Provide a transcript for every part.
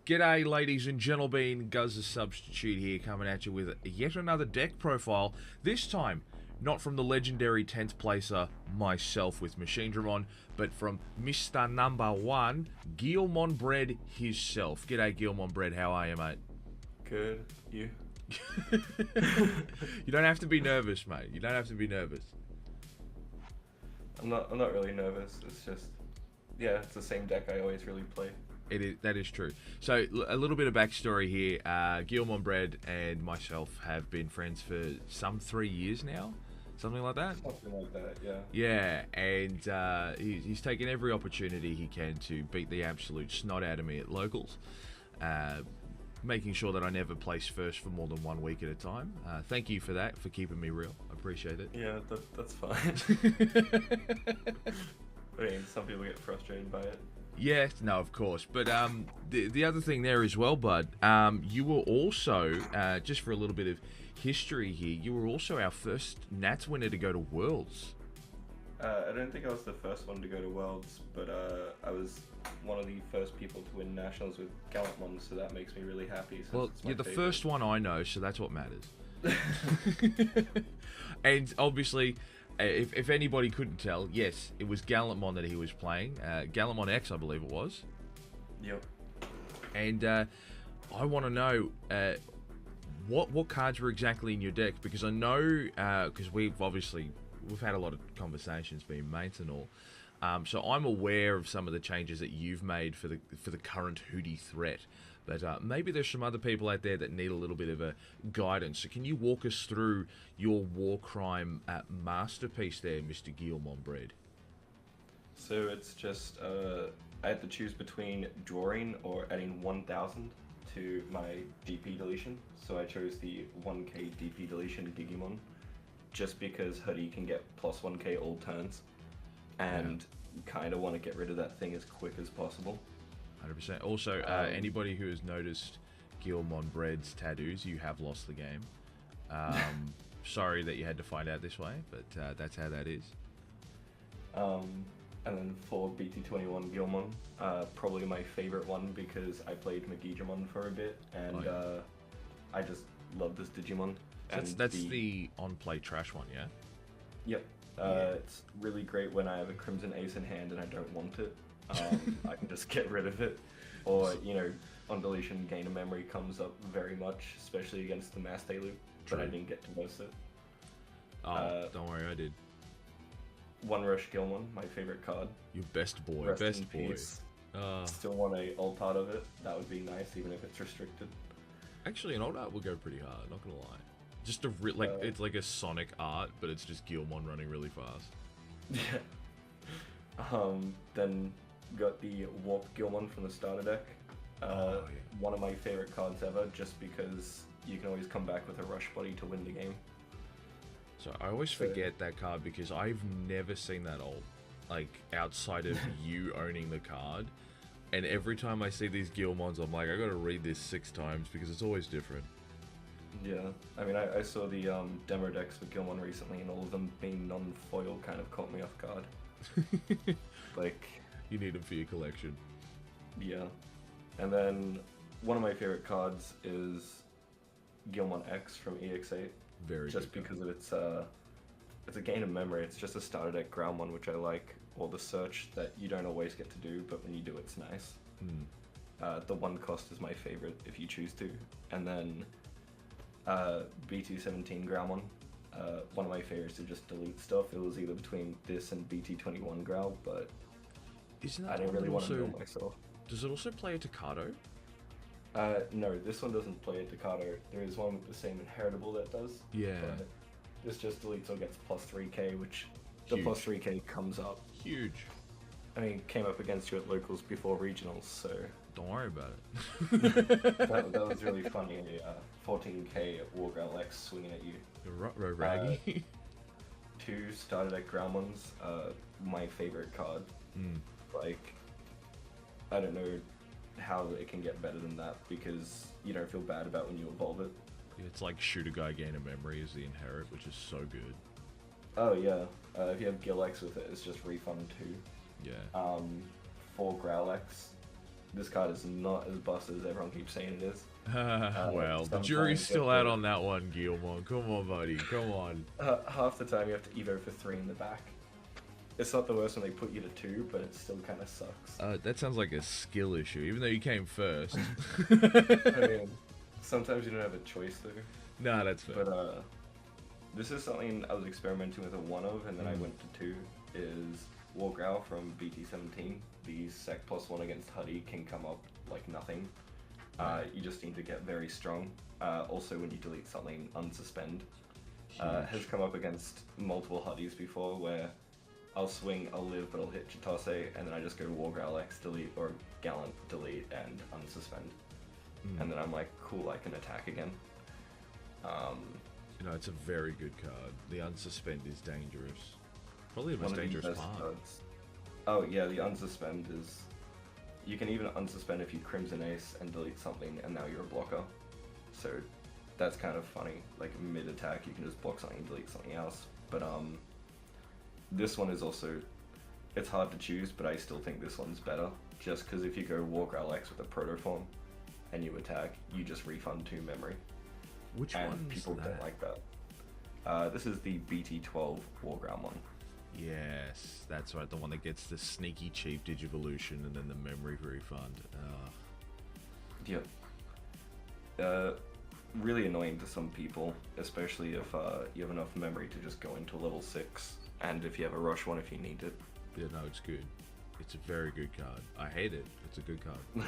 G'day, ladies and gentlemen. Guz the Substitute here, coming at you with yet another deck profile. This time, not from the legendary 10th placer, myself with Machine Dramon, but from Mr. Number 1, GuilmonBread himself. G'day, GuilmonBread. How are you, mate? Good. You? You don't have to be nervous, mate. You don't have to be nervous. I'm not really nervous. It's just, yeah, it's the same deck I always really play. That is true. So, a little bit of backstory here. GuilmonBread and myself have been friends for some 3 years now. Something like that? Something like that, yeah. Yeah, and he's taken every opportunity he can to beat the absolute snot out of me at locals. Making sure that I never place first for more than 1 week at a time. Thank you for that, for keeping me real. I appreciate it. Yeah, that's fine. I mean, some people get frustrated by it. Yeah, no, of course. But the other thing there as well, bud, you were also, just for a little bit of history here, you were also our first Nats winner to go to Worlds. I don't think I was the first one to go to Worlds, but I was one of the first people to win Nationals with GuilmonBread, so that makes me really happy. Well, you're the first one I know, so that's what matters. And obviously, if anybody couldn't tell, yes, it was GuilmonBread that he was playing. GuilmonBread X, I believe it was. Yep. And I want to know what cards were exactly in your deck, because I know, because we've had a lot of conversations being mates and all. So I'm aware of some of the changes that you've made for the current Hootie threat. But maybe there's some other people out there that need a little bit of a guidance. So can you walk us through your war crime masterpiece there, Mr. GuilmonBread? So it's just, I had to choose between drawing or adding 1,000 to my DP deletion. So I chose the 1k DP deletion Digimon, just because Hoodie can get plus 1k all turns, and kind of want to get rid of that thing as quick as possible. 100%. Also, anybody who has noticed GuilmonBread's tattoos, you have lost the game. Sorry that you had to find out this way, but that's how that is. And then for BT21 Guilmon, probably my favorite one because I played Digimon for a bit, and I just love this Digimon. So that's the on-play trash one, yeah? Yep. It's really great when I have a Crimson Ace in hand and I don't want it. I can just get rid of it. Or, on deletion, Gain of Memory comes up very much, especially against the Mass Day loop, but I didn't get to boast it. Don't worry, I did. One Rush Gilmon, my favorite card. Your best boy, Rest best in boy. peace. Still want a alt art of it. That would be nice, even if it's restricted. Actually, an alt art will go pretty hard, not gonna lie. Just it's like a Sonic art, but it's just Guilmon running really fast. Yeah. Then got the Warp Guilmon from the starter deck. One of my favorite cards ever, just because you can always come back with a Rush Body to win the game. So I always forget that card because I've never seen that alt, like outside of you owning the card. And every time I see these Guilmons, I'm like, I gotta read this 6 times because it's always different. Yeah, I mean, I saw the demo decks with Guilmon recently, and all of them being non-foil kind of caught me off guard. Like, you need them for your collection. Yeah, and then one of my favorite cards is Guilmon X from EX8. Very just good because of it's a Gain of Memory. It's just a starter deck ground one, which I like, or the search that you don't always get to do, but when you do, it's nice. The 1 cost is my favorite if you choose to, and then BT17 ground one. One of my favorites to just delete stuff. It was either between this and BT21 growl, but I didn't really want to know myself. Does it also play a Tocado? No, this one doesn't play a Tocado. There is one with the same inheritable that does. Yeah. But this just deletes or gets plus 3k, which Huge. the plus 3k comes up. Huge. I mean, came up against you at locals before regionals, so... Don't worry about it. that was really funny. 14k Wargrowl X swinging at you. Raggy. 2 starter deck ground ones, my favorite card. Like, I don't know how it can get better than that, because you don't feel bad about when you evolve it. It's like Shoot a Guy Gain of Memory is the inherit, which is so good. Oh yeah, if you have Gil X with it, it's just refund 2. Yeah. For Growl X, this card is not as busted as everyone keeps saying it is. Well, the sometimes jury's you still have out to- on that one, Guilmon. Come on, buddy. Come on. Half the time you have to evo for 3 in the back. It's not the worst when they put you to 2, but it still kind of sucks. That sounds like a skill issue, even though you came first. I mean, sometimes you don't have a choice though. Nah, that's fair. But this is something I was experimenting with a 1 of, and then I went to 2. Is War Growl from BT17. The sec +1 against Huddy can come up like nothing. You just need to get very strong. Also, when you delete something, unsuspend. Has come up against multiple Huddies before, where I'll swing, I'll live, but I'll hit Chitase, and then I just go War Growl X delete, or Gallant delete, and unsuspend. And then I'm like, cool, I can attack again. You know, it's a very good card. The unsuspend is dangerous. Probably the most One of the dangerous best part. cards. Oh yeah, the unsuspend is... You can even unsuspend if you Crimson Ace and delete something, and now you're a blocker. So that's kind of funny. Like mid-attack, you can just block something and delete something else. But this one is also... It's hard to choose, but I still think this one's better. Just because if you go War Growl X with a Protoform, and you attack, you just refund 2 memory. Which And one's people that? don't like that. This is the BT12 War Growl one. Yes, that's right. The one that gets the sneaky cheap Digivolution and then the memory refund. Yep. Really annoying to some people, especially if you have enough memory to just go into level 6, and if you have a rush one if you need it. Yeah, no, it's good. It's a very good card. I hate it. It's a good card.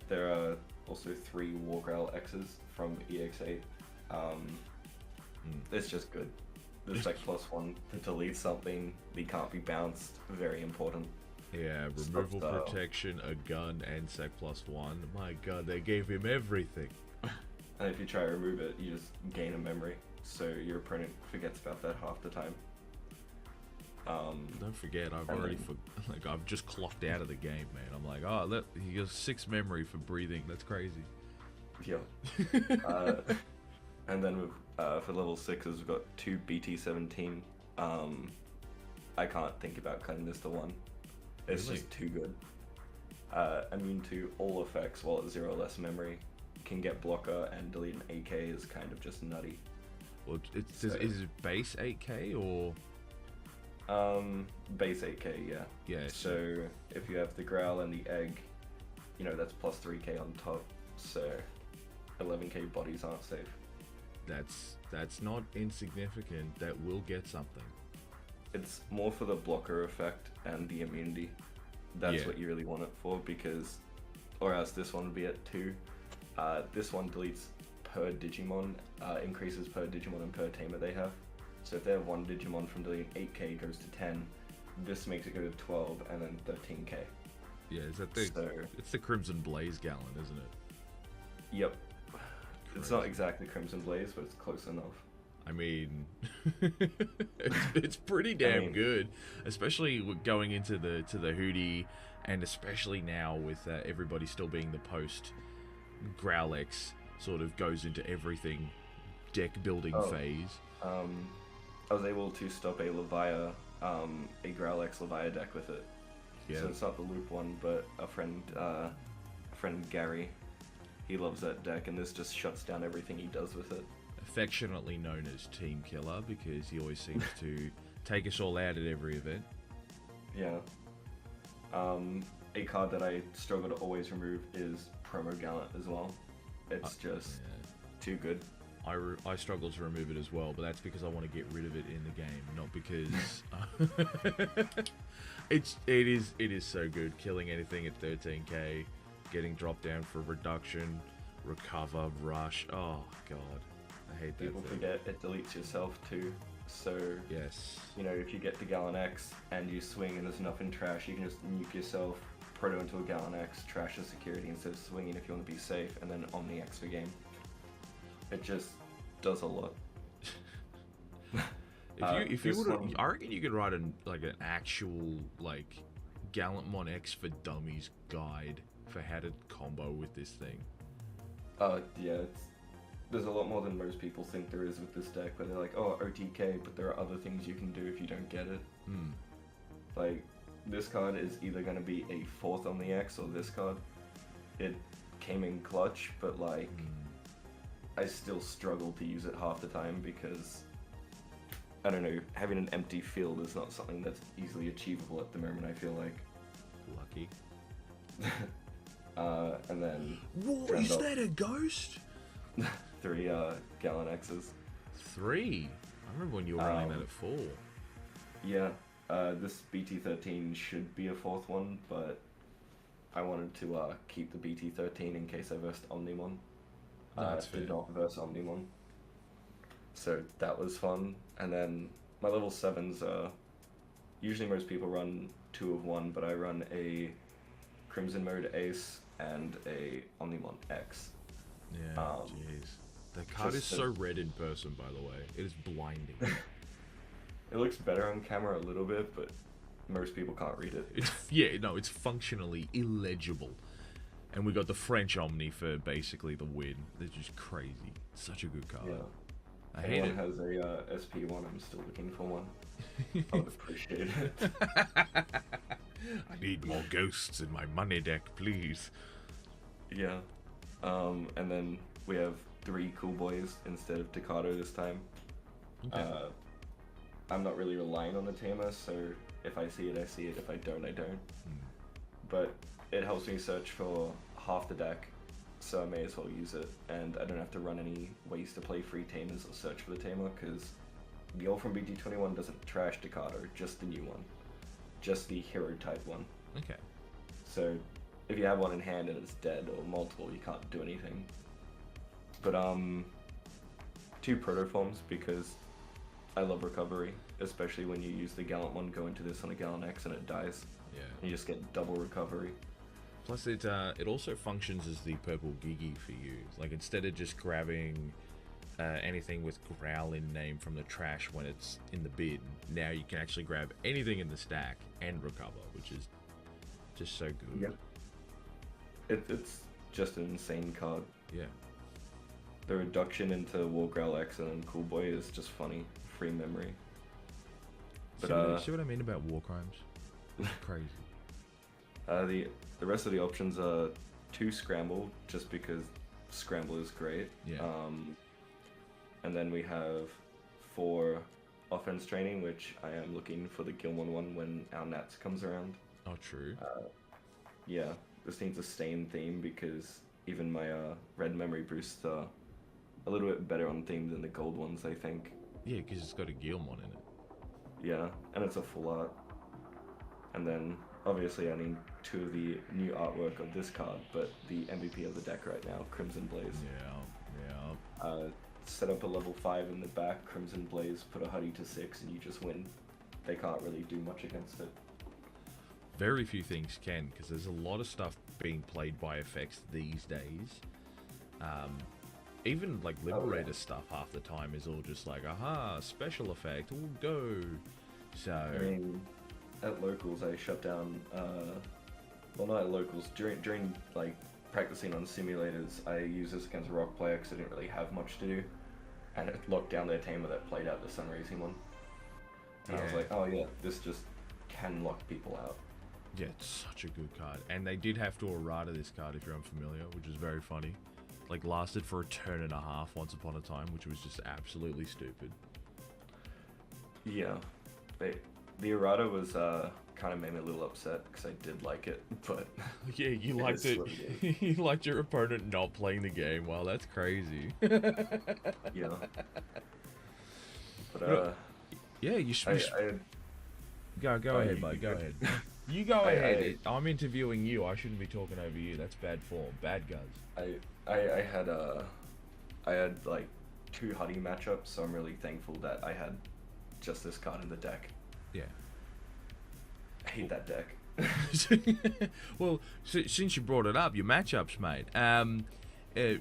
There are also 3 War Growl X's from EX8. It's just good. The sec +1 to delete something, they can't be bounced, very important. Yeah, Stop removal style. protection, a gun, and sec +1. My god, they gave him everything. And if you try to remove it, you just gain a memory, so your opponent forgets about that half the time. Don't forget, I've and already then- I've just clocked out of the game, man. I'm like, oh, look, he gets 6 memory for breathing. That's crazy. Yeah. And then with, for level 6s, we've got 2 BT17. I can't think about cutting this to 1. It's Really? just too good. Immune to all effects while at 0 less memory. Can get blocker and delete an AK is kind of just nutty. Well, So- is it base 8k or? Base 8k, yeah. Yeah. So if you have the growl and the egg, you know, that's plus 3k on top. So 11k bodies aren't safe. That's not insignificant. That will get something. It's more for the blocker effect and the immunity. That's Yeah. what you really want it for, because, or else this one would be at 2. This one deletes per Digimon, increases per Digimon and per tamer they have. So if they have 1 Digimon from deleting 8k goes to 10, this makes it go to 12 and then 13k. Yeah, is that the? So, It's the Crimson Blaze Gallon, isn't it? yep. It's not Crazy. exactly Crimson Blaze, but it's close enough. I mean, it's pretty damn mean- good, especially going into the hootie, and especially now with everybody still being the post. Growlix sort of goes into everything deck building Oh. phase. I was able to stop a Levia, a Growlix Levia deck with it. Yeah, So it's not the loop one, but a friend Gary, he loves that deck, and this just shuts down everything he does with it. affectionately known as Team Killer because he always seems to take us all out at every event. Yeah. A card that I struggle to always remove is Promo Gallant as well. It's just Yeah. too good. I struggle to remove it as well, but that's because I want to get rid of it in the game, not because it is so good. Killing anything at 13k, getting dropped down for reduction, recover, rush. Oh god, I hate that People thing. forget it deletes yourself too. So, Yes, you know, if you get the Gallon X and you swing and there's enough in trash, you can just nuke yourself, proto into a Gallon X, trash the security instead of swinging if you want to be safe, and then Omni X for game. It just does a lot. if you this would, one- I reckon you could write an actual Gallantmon X for Dummies guide for how to combo with this thing. Yeah, there's a lot more than most people think there is with this deck, where they're like, oh, OTK, but there are other things you can do if you don't get it. Hmm. Like, this card is either going to be a 4th on the X or this card. It came in clutch, but like, I still struggle to use it half the time because, I don't know, having an empty field is not something that's easily achievable at the moment, I feel like. Lucky. And then... What, is that a ghost? 3 Gallon X's. 3? I remember when you were running that at 4. Yeah, this BT13 should be a 4th one, but I wanted to keep the BT13 in case I versed Omnimon. That's fair. Did not verse Omnimon. So that was fun. And then my level 7s, usually most people run 2 of 1, but I run a Crimson Mode Ace and a Omnimon X. Yeah, jeez. The card is so red in person, by the way. It is blinding. It looks better on camera a little bit, but most people can't read it. It's functionally illegible. And we got the French Omni for basically the win. It's just crazy. Such a good card. Yeah. I hate it. Has a SP1, I'm still looking for one. I would appreciate it. I need more ghosts in my money deck, please. Yeah. And then we have 3 Cool Boys instead of Takato this time. Okay. I'm not really relying on the tamer, so if I see it, I see it. If I don't, I don't. But it helps me search for half the deck, so I may as well use it. And I don't have to run any ways to play free tamers or search for the tamer, because the old from BT21 doesn't trash Takato, just the new one. Just the hero type one. Okay. So if you have one in hand and it's dead, or multiple, you can't do anything. But 2 protoforms, because I love recovery, especially when you use the Gallant one, go into this on a Gallant X and it dies. Yeah. And you just get double recovery. Plus, it also functions as the purple Gigi for you. Like, instead of just grabbing anything with Growl in name from the trash when it's in the bin, now you can actually grab anything in the stack and recover, which is just so good. Yeah. It's just an insane card. Yeah. The reduction into War Growl X and Cool Boy is just funny. Free memory. But see what I mean about war crimes? Crazy. The rest of the options are 2 Scramble, just because Scramble is great. Yeah. And then we have 4 Offense Training, which I am looking for the Guilmon one when our Nats comes around. Oh, true. Yeah, this needs a Stain theme, because even my red memory boosts are a little bit better on theme than the gold ones, I think. Yeah, because it's got a Guilmon in it. Yeah, and it's a full art. And then, obviously, I need 2 of the new artwork of this card, but the MVP of the deck right now, Crimson Blaze. Yeah. Set up a level 5 in the back, Crimson Blaze, put a Huddy to 6, and you just win. They can't really do much against it. Very few things can, because there's a lot of stuff being played by effects these days. Even like Liberator stuff half the time is all just like, aha, special effect, all go. So I mean, at locals I shut down, well, not at locals, during like practicing on simulators, I used this against a rock player because I didn't really have much to do, and it locked down their tamer that played out the Sun Racing one. And I was like, oh yeah, this just can lock people out. Yeah, it's such a good card. And they did have to errata this card if you're unfamiliar, which is very funny. Like, lasted for a turn and a half once upon a time, which was just absolutely stupid. Yeah. The errata was, kind of made me a little upset, because I did like it, but... Yeah, you liked it. You liked your opponent not playing the game. Wow, that's crazy. Yeah. But, yeah, you should... Go ahead, bud, go ahead. You go ahead. I'm interviewing you. I shouldn't be talking over you. That's bad form. Bad guns. I had like 2 Huddy matchups, so I'm really thankful that I had just this card in the deck. Yeah. I hate that deck. Well, since you brought it up, your matchups, mate.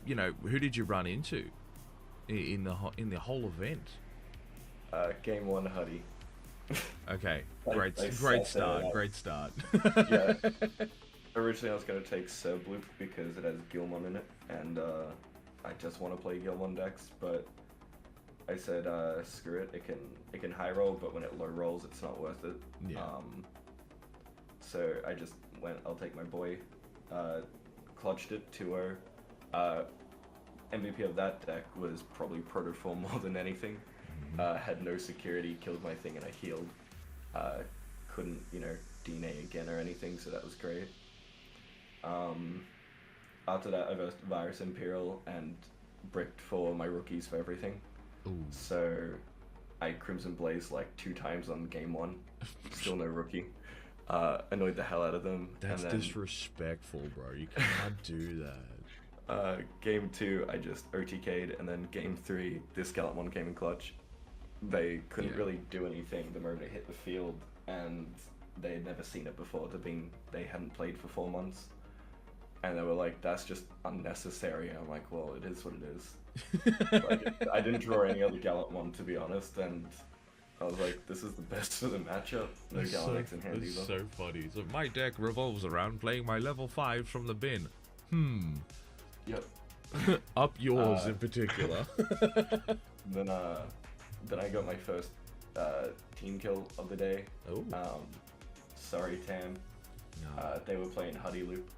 You know, who did you run into in the whole event? Game 1 Huddy. Okay, great start. Yeah. Originally I was going to take Surbloop because it has Guilmon in it, and I just want to play Guilmon decks, but I said, screw it, it can high roll, but when it low rolls, it's not worth it. Yeah. So I just went, I'll take my boy, clutched it 2-0. MVP of that deck was probably Protoform more than anything. Had no security, killed my thing, and I healed. Couldn't, DNA again or anything, so that was great. After that, I versed Virus Imperial and bricked for my rookies for everything. Ooh. So I Crimson Blaze like 2 times on game 1. Still no rookie. Annoyed the hell out of them. That's and then, disrespectful, bro. You can't do that. Game 2, I just OTK'd, and then game 3, this Gallant came in clutch. They couldn't really do anything the moment it hit the field, and they had never seen it before. They hadn't played for 4 months, and they were like, "That's just unnecessary." And I'm like, "Well, it is what it is." Like, I didn't draw any other Gallant one, to be honest, and I was like, "This is the best for the matchup." No Gallant X in hand That's either. so funny. So my deck revolves around playing my level 5 from the bin. Yep. Up yours in particular. Then I got my first team kill of the day. Oh. Sorry, Tam. No. They were playing Huddy Loop,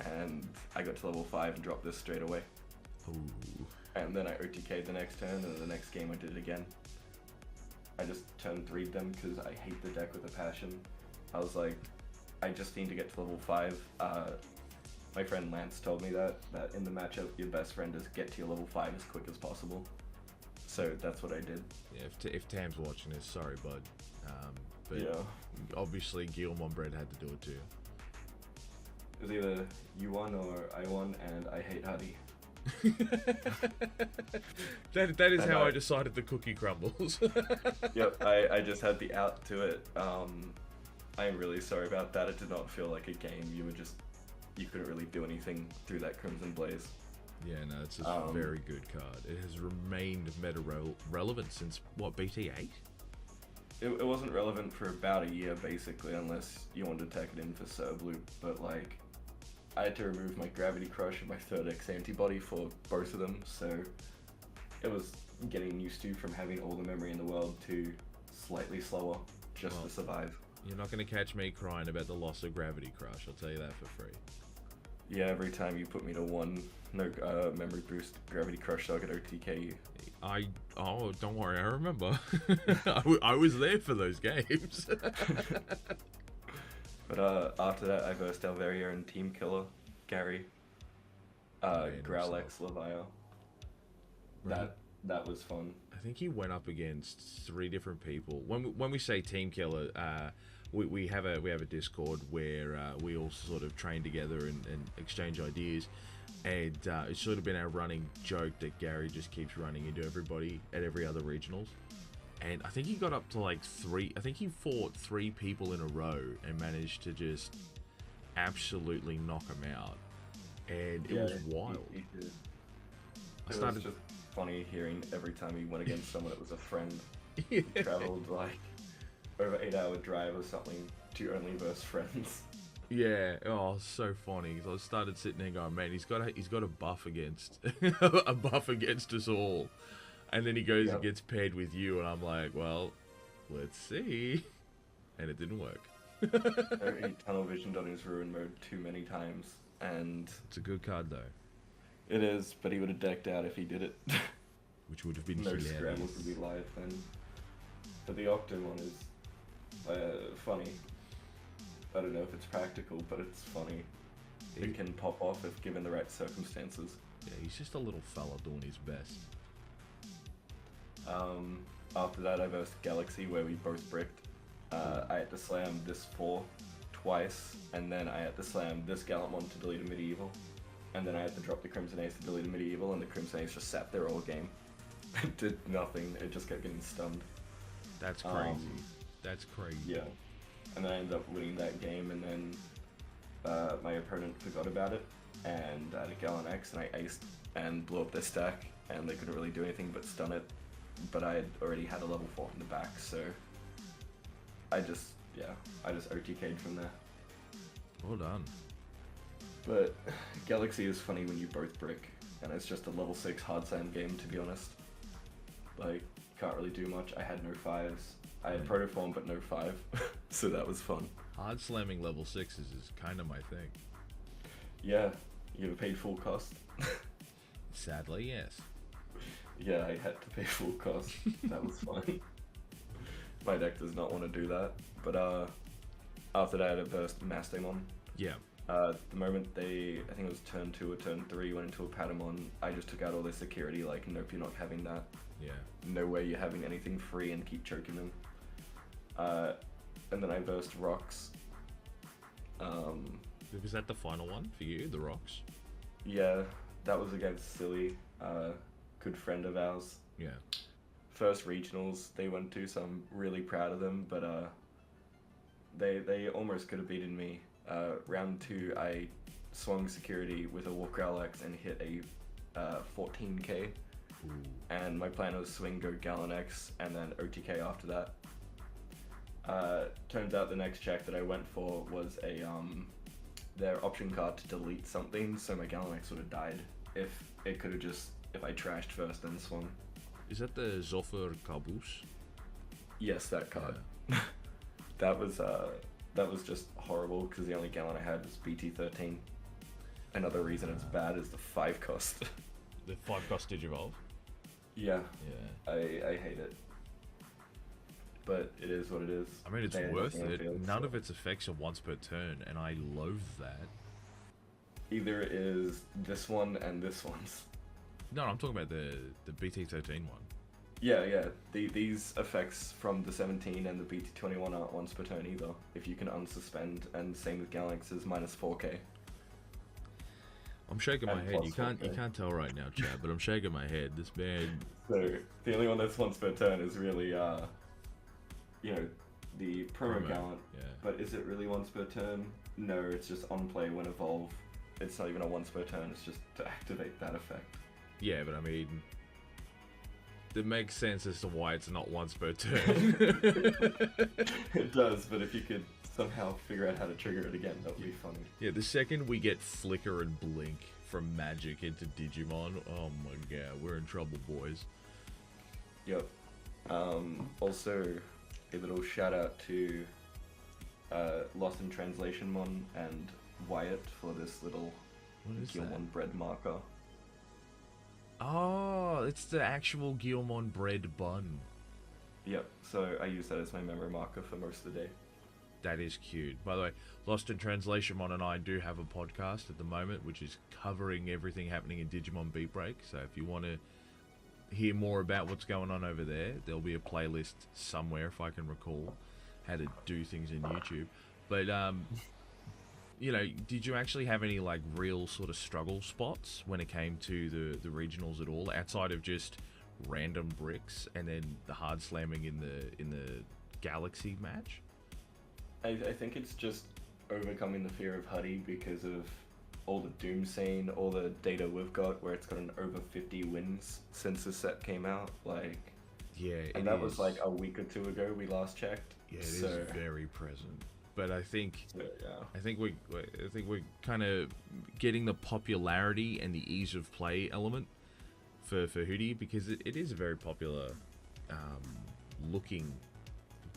and I got to level 5 and dropped this straight away. Ooh. And then I OTK'd the next turn, and then the next game I did it again. I just turn 3'd them because I hate the deck with a passion. I was like, I just need to get to level 5. My friend Lance told me that in the matchup, your best friend is get to your level 5 as quick as possible. So that's what I did. Yeah, if Tam's watching this, sorry, bud. But Yeah. obviously, GuilmonBread had to do it too. It was either you won or I won, and I hate Huddy. that is And how I decided the cookie crumbles. Yep, I just had the out to it. I'm really sorry about that. It did not feel like a game. You couldn't really do anything through that Crimson Blaze. Yeah, no, it's a very good card. It has remained meta relevant since, what, BT8? It wasn't relevant for about a year, basically, unless you wanted to take it in for Serb Loop, but like, I had to remove my Gravity Crush and my 3rd X antibody for both of them, so it was getting used to from having all the memory in the world to slightly slower just to survive. You're not going to catch me crying about the loss of Gravity Crush, I'll tell you that for free. Yeah, every time you put me to 1, no memory boost, Gravity Crush, so I could OTK you. Oh, don't worry, I remember. I was there for those games. But after that, I versed Alvaria and Team Killer, Gary, Growlex, Levia. That was fun. I think he went up against 3 different people. When we say Team Killer, we have a Discord where we all sort of train together and exchange ideas. And it's sort of been our running joke that Gary just keeps running into everybody at every other regionals. And I think he got up to like 3. I think he fought 3 people in a row and managed to just absolutely knock them out. And it was wild. He did. It was just funny hearing every time he went against someone that was a friend. Yeah. He traveled like over 8-hour drive or something to only verse friends. Yeah, oh, so funny. 'Cause I started sitting there going, man, he's got a buff against a buff against us all, and then he goes and gets paired with you, and I'm like, well, let's see, and it didn't work. He tunnel visioned on his ruin mode too many times, and It's a good card though, it is, but he would have decked out if he did it. which would have been No hilarious. scrambles would be live then. But the Octo one is funny. I don't know if it's practical, but it's funny. It can pop off if given the right circumstances. Yeah, he's just a little fella doing his best. After that, I versed Galaxy, where we both bricked. I had to slam this 4 twice, and then I had to slam this Gallant one to delete a Medieval. And then I had to drop the Crimson Ace to delete a Medieval, and the Crimson Ace just sat there all game. It did nothing, it just kept getting stunned. That's crazy. That's crazy. Yeah. And then I ended up winning that game, and then my opponent forgot about it, and I had a Gallant X, and I aced and blew up their stack, and they couldn't really do anything but stun it. But I had already had a level 4 in the back, so I just OTK'd from there. Well done. But Galaxy is funny when you both brick, and it's just a level 6 hard sand game, to be honest. Like, can't really do much. I had no 5s. I had Protoform, but no 5, so that was fun. Hard slamming level 6s is kind of my thing. Yeah, you ever paid full cost? Sadly, yes. Yeah, I had to pay full cost. That was fun. My deck does not want to do that. But after that, I burst Mastamon. Yeah. The moment I think it was turn 2 or turn 3, went into a Patamon, I just took out all their security, like, nope, you're not having that. Yeah. No way you're having anything free, and keep choking them. And then I burst Rocks. Was that the final one for you, the Rocks? Yeah, that was against Silly, good friend of ours. Yeah. First regionals they went to, so I'm really proud of them, but they almost could have beaten me. Round 2, I swung security with a Warcrawl X and hit a 14k. Ooh. And my plan was swing, go Gallon X, and then OTK after that. Turns out the next check that I went for was their option card to delete something, so my Gallon X would have died if I trashed first then swung. Is that the Zoffer Caboose? Yes, that card. Yeah. That was just horrible because the only Gallon I had was BT13. Another reason it's bad is the 5 cost. The 5 cost Digivolve? Yeah. Yeah. I hate it. But it is what it is. I mean, it's worth it. None of its effects are once per turn, and I loathe that. Either it is this one and this one's. No, I'm talking about the BT13 one. Yeah. These effects from the 17 and the BT21 aren't once per turn either. If you can unsuspend, and same with Galaxy is -4k. I'm shaking my head. You can't tell right now, Chad, but I'm shaking my head. This man. So the only one that's once per turn is really the promo Gallant. Yeah. But is it really once per turn? No, it's just on play when evolve. It's not even a once per turn. It's just to activate that effect. Yeah, but I mean, it makes sense as to why it's not once per turn. It does, but if you could somehow figure out how to trigger it again, that would be funny. Yeah, the second we get Flicker and Blink from Magic into Digimon, oh my god, we're in trouble, boys. Yep. Also, a little shout out to Lost in Translation Mon and Wyatt for this little GuilmonBread marker. Oh, it's the actual GuilmonBread bun. Yep, so I use that as my memory marker for most of the day. That is cute. By the way, Lost in Translation Mon and I do have a podcast at the moment, which is covering everything happening in Digimon Beatbreak. So if you want to hear more about what's going on over there, there'll be a playlist somewhere, if I can recall, how to do things in YouTube. But, did you actually have any, like, real sort of struggle spots when it came to the regionals at all, outside of just random bricks and then the hard slamming in the Galaxy match? I think it's just overcoming the fear of Huddy because of all the Doom scene, all the data we've got where it's gotten over 50 wins since the set came out. Like, yeah, and that was like a week or 2 ago we last checked. Yeah, it is very present. But I think I think we're kind of getting the popularity and the ease of play element for Hootie, because it is a very popular looking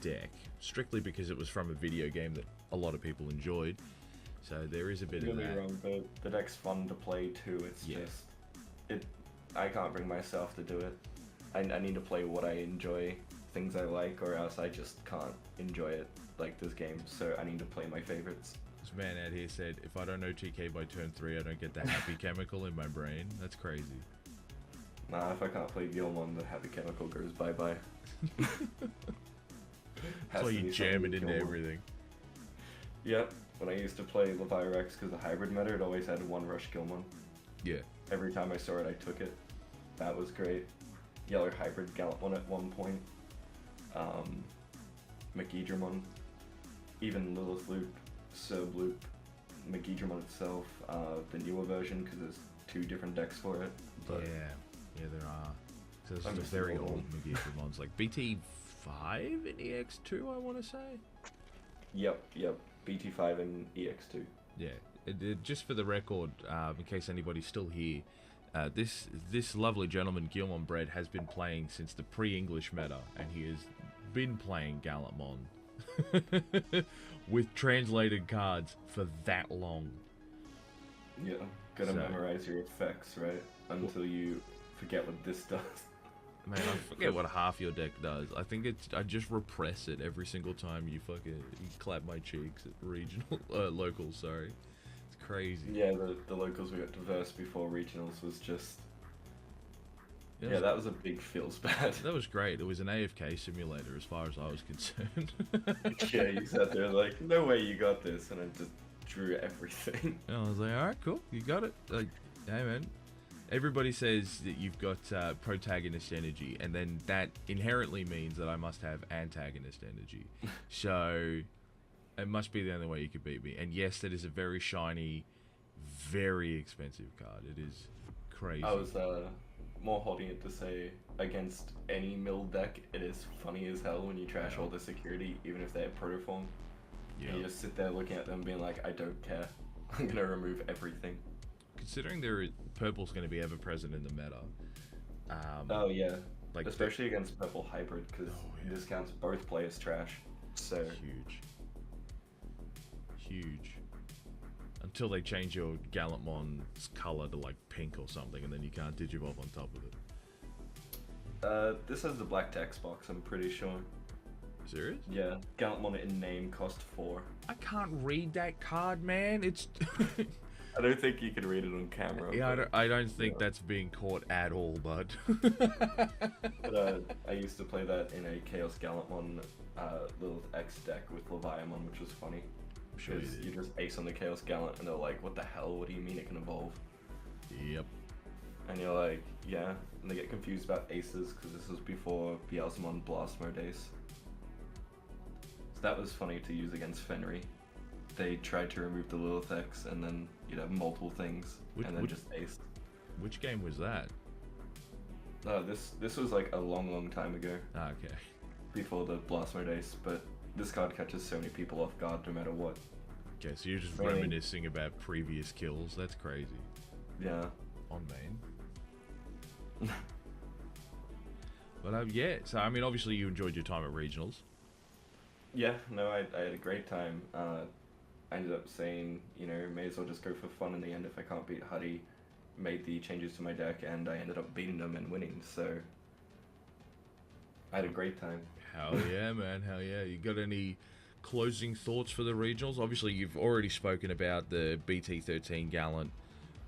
deck, strictly because it was from a video game that a lot of people enjoyed. So there is a bit of that. Wrong, the deck's fun to play too. It's just I can't bring myself to do it. I need to play what I enjoy, things I like, or else I just can't enjoy it like this game. So I need to play my favorites. This man out here said, if I don't OTK by turn 3, I don't get the happy chemical in my brain. That's crazy. Nah, if I can't play Guilmon, the happy chemical goes bye-bye. That's why you jam it into everything. Yep. When I used to play Levirex, because the hybrid meta, it always had one rush Guilmon. Yeah. Every time I saw it, I took it. That was great. Yellow hybrid Gallantmon at one point. Megidramon. Even Lilith Loop, Serb Loop, Megidramon itself, the newer version, because there's 2 different decks for it. But yeah, there are. So this is a very old Megidramons, like BT5 in EX2, I want to say. Yep. BT5 and EX2. Yeah. Just for the record, in case anybody's still here, this lovely gentleman, GuilmonBread, has been playing since the pre-English meta, and he has been playing Gallantmon with translated cards for that long. Yeah, gotta So- memorize your effects, right? Until you forget what this does. Man, I forget what half your deck does. I think I just repress it every single time you clap my cheeks at regional, locals, sorry. It's crazy. Yeah, the locals we got to verse before regionals was just... It Yeah, was- that was a big feels bad. That was great. It was an AFK simulator as far as I was concerned. Yeah, you sat there like, no way you got this, and I just drew everything. And I was like, alright, cool, you got it. Like, hey man. Everybody says that you've got protagonist energy, and then that inherently means that I must have antagonist energy. So, it must be the only way you could beat me. And yes, that is a very shiny, very expensive card. It is crazy. I was more holding it to say, against any mill deck, it is funny as hell when you trash all the security, even if they have protoform. Yeah. And you just sit there looking at them being like, I don't care. I'm gonna remove everything. Considering purple's going to be ever present in the meta. Oh yeah, Like especially against purple hybrid, because yeah. this counts both players trash. So huge. Until they change your Gallantmon's color to like pink or something, and then you can't Digimon on top of it. this has the black text box, I'm pretty sure. Serious? Yeah, Gallantmon in name cost 4. I can't read that card, man. It's I don't think you can read it on camera. yeah, I don't think that's being caught at all, bud. But I used to play that in a Chaos Gallantmon little X deck with Leviamon, which was funny. I'm sure you Because did. you just ace on the Chaos Gallant, and they're like, what the hell, what do you mean it can evolve? Yep. And you're like, yeah. And they get confused about aces, because this was before Beelzemon Blast Mode Ace. So that was funny to use against Fenry. They tried to remove the Lilith X, and then you'd have multiple things, and then just ace. Which game was that? This was like a long time ago, Ah, okay. before the Blast Mode Ace, but this card catches so many people off guard no matter what. Okay, so you're just I mean- reminiscing about previous kills. That's crazy. Yeah. On main. But yeah, so I mean, obviously you enjoyed your time at regionals. Yeah, no, I had a great time. I ended up saying, you know, may as well just go for fun in the end if I can't beat Huddy. Made the changes to my deck, and I ended up beating them and winning, so I had a great time. Hell yeah, man. Hell yeah. You got any closing thoughts for the regionals? Obviously, you've already spoken about the BT13 Gallant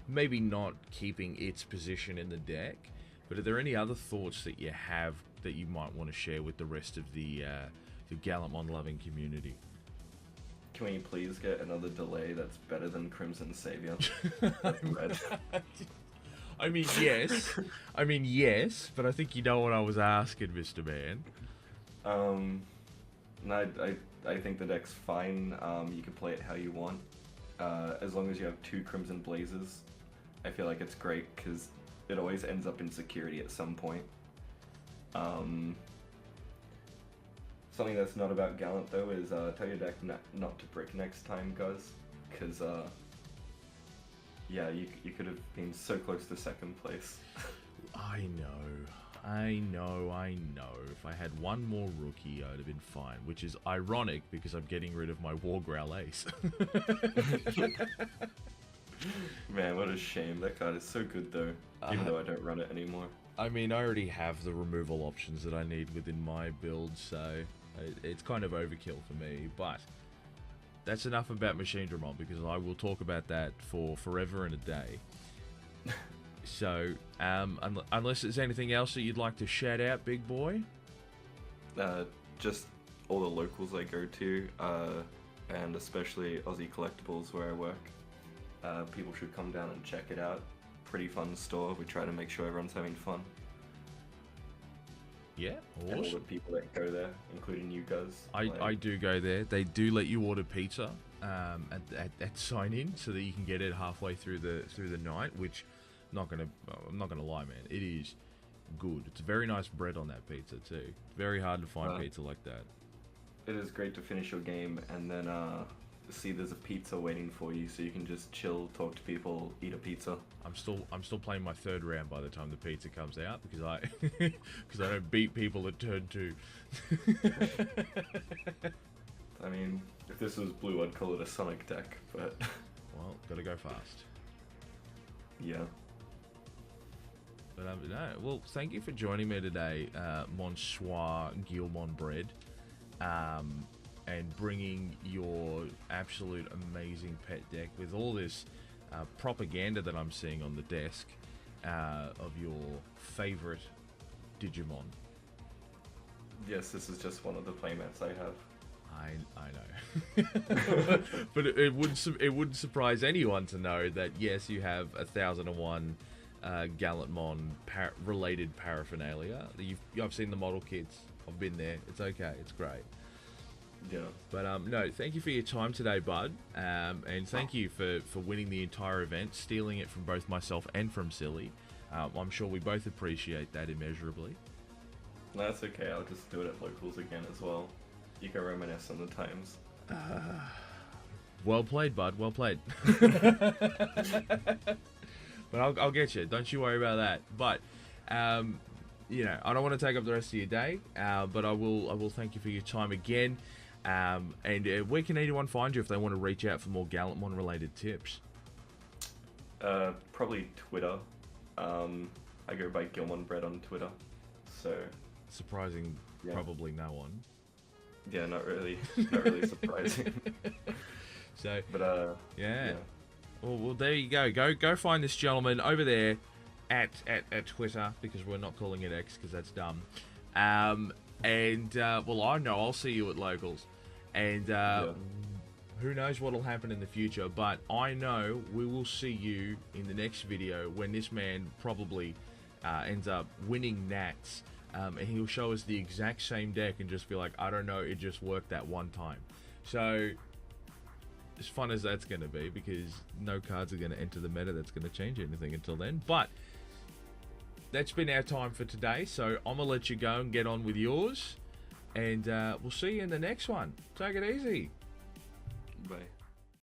maybe not keeping its position in the deck, but are there any other thoughts that you have that you might want to share with the rest of the Gallantmon-loving community? Can we please get another delay that's better than Crimson Savior? Red. I mean, yes. I mean, yes, but I think you know what I was asking, Mr. Man. No, I think the deck's fine. You can play it how you want. As long as you have 2 Crimson Blazes, I feel like it's great, because it always ends up in security at some point. Something that's not about Gallant, though, is tell your deck not to brick next time, guys, because, yeah, you could have been so close to 2nd place. I know. If I had one more rookie, I'd have been fine, which is ironic because I'm getting rid of my Wargrowl Ace. Man, what a shame. That card is so good, though, even though I don't run it anymore. I mean, I already have the removal options that I need within my build, so it's kind of overkill for me, but that's enough about Machine Dramon, because I will talk about that for forever and a day. So, unless there's anything else that you'd like to shout out, big boy? Just all the locals I go to, and especially Aussie Collectibles where I work. People should come down and check it out. Pretty fun store. We try to make sure everyone's having fun. Yeah, And all the awesome. people that go there, including you guys. I do go there. They do let you order pizza at sign in, so that you can get it halfway through the night. Which, I'm not gonna lie, man, it is good. It's very nice bread on that pizza too. Very hard to find pizza like that. It is great to finish your game and then see there's a pizza waiting for you, so you can just chill, talk to people, eat a pizza. I'm still playing my 3rd round by the time the pizza comes out, because I don't beat people at turn 2. I mean, if this was blue, I'd call it a Sonic deck, but Well, gotta go fast. yeah. But no, well, thank you for joining me today, Monsieur GuilmonBread, and bringing your absolute amazing pet deck with all this propaganda that I'm seeing on the desk of your favorite Digimon. Yes, this is just one of the playmats I have. I know, but it wouldn't surprise anyone to know that yes, you have 1001 Gallantmon related paraphernalia. I've seen the model kits. I've been there. It's okay. It's great. Yeah. But no, thank you for your time today, bud. And thank you for winning the entire event, stealing it from both myself and from Silly. I'm sure we both appreciate that immeasurably. No, that's okay. I'll just do it at locals again as well. You can reminisce on the times. Well played, bud. Well played. But I'll get you. Don't you worry about that. But you know, I don't want to take up the rest of your day. But I will thank you for your time again. And where can anyone find you if they want to reach out for more Gallantmon related tips? Probably Twitter. I go by GuilmonBread on Twitter. So surprising, yeah. Probably no one. Yeah, not really surprising. So, but yeah. Well, there you go. Go find this gentleman over there at Twitter, because we're not calling it X because that's dumb. Well, I know I'll see you at locals, and who knows what'll happen in the future. But I know we will see you in the next video when this man probably ends up winning Nats. And he'll show us the exact same deck and just be like, I don't know, it just worked that one time. So, as fun as that's going to be, because no cards are going to enter the meta that's going to change anything until then. But, that's been our time for today, so I'm going to let you go and get on with yours. And we'll see you in the next one. Take it easy. Bye.